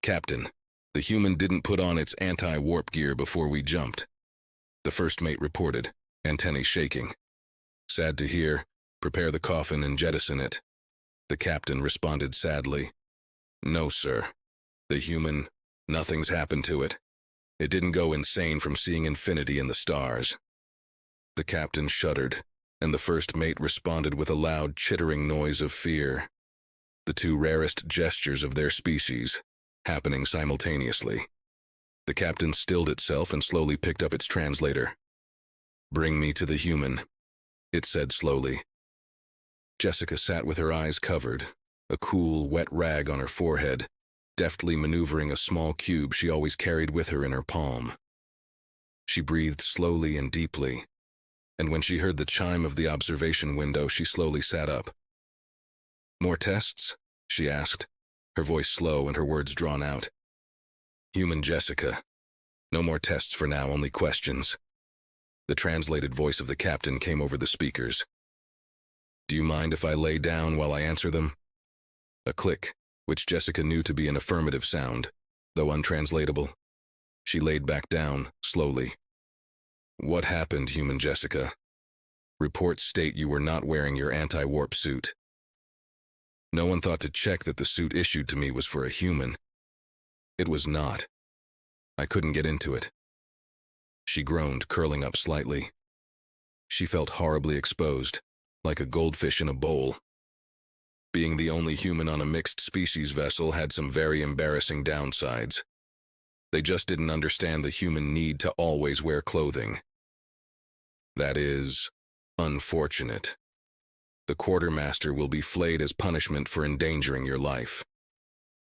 Captain, the human didn't put on its anti-warp gear before we jumped. The first mate reported, antennae shaking. Sad to hear. Prepare the coffin and jettison it. The captain responded sadly. No, sir. The human, nothing's happened to it. It didn't go insane from seeing infinity in the stars. The captain shuddered, and the first mate responded with a loud chittering noise of fear. The two rarest gestures of their species, happening simultaneously. The captain stilled itself and slowly picked up its translator. Bring me to the human, it said slowly. Jessica sat with her eyes covered, a cool, wet rag on her forehead, deftly maneuvering a small cube she always carried with her in her palm. She breathed slowly and deeply, and when she heard the chime of the observation window, she slowly sat up. More tests? She asked, her voice slow and her words drawn out. Human Jessica. No more tests for now, only questions. The translated voice of the captain came over the speakers. Do you mind if I lay down while I answer them? A click, which Jessica knew to be an affirmative sound, though untranslatable. She laid back down, slowly. What happened, Human Jessica? Reports state you were not wearing your anti-warp suit. No one thought to check that the suit issued to me was for a human. It was not. I couldn't get into it. She groaned, curling up slightly. She felt horribly exposed, like a goldfish in a bowl. Being the only human on a mixed-species vessel had some very embarrassing downsides. They just didn't understand the human need to always wear clothing. That is, unfortunate. The quartermaster will be flayed as punishment for endangering your life.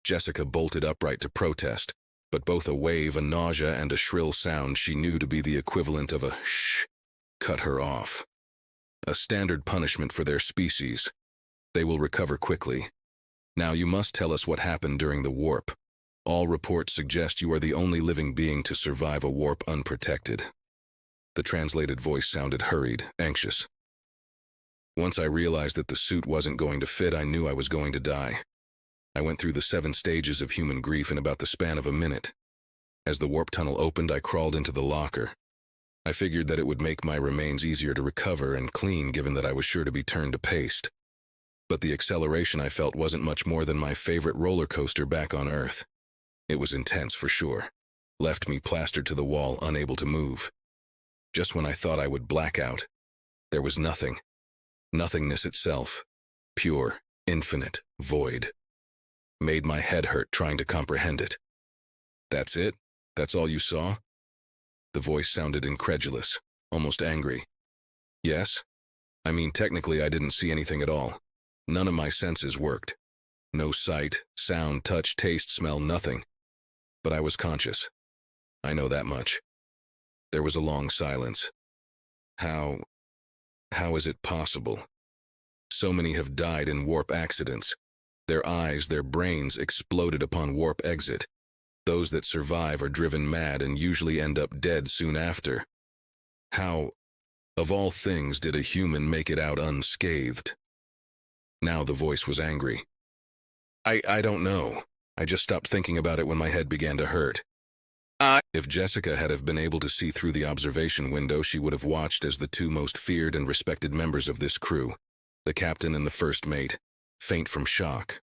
Jessica bolted upright to protest, but both a wave, a nausea, and a shrill sound she knew to be the equivalent of a shh cut her off. A standard punishment for their species. They will recover quickly. Now you must tell us what happened during the warp. All reports suggest you are the only living being to survive a warp unprotected. The translated voice sounded hurried, anxious. Once I realized that the suit wasn't going to fit, I knew I was going to die. I went through the 7 stages of human grief in about the span of a minute. As the warp tunnel opened, I crawled into the locker. I figured that it would make my remains easier to recover and clean, given that I was sure to be turned to paste. But the acceleration I felt wasn't much more than my favorite roller coaster back on Earth. It was intense for sure. Left me plastered to the wall, unable to move. Just when I thought I would black out, there was nothing. Nothingness itself. Pure, infinite, void. Made my head hurt trying to comprehend it. That's it? That's all you saw? The voice sounded incredulous, almost angry. Yes? I mean, technically I didn't see anything at all. None of my senses worked. No sight, sound, touch, taste, smell, nothing. But I was conscious. I know that much. There was a long silence. How is it possible? So many have died in warp accidents. Their eyes, their brains exploded upon warp exit. Those that survive are driven mad and usually end up dead soon after. How, of all things, did a human make it out unscathed? Now the voice was angry. I don't know. I just stopped thinking about it when my head began to hurt. If Jessica had have been able to see through the observation window, she would have watched as the two most feared and respected members of this crew, the captain and the first mate, faint from shock,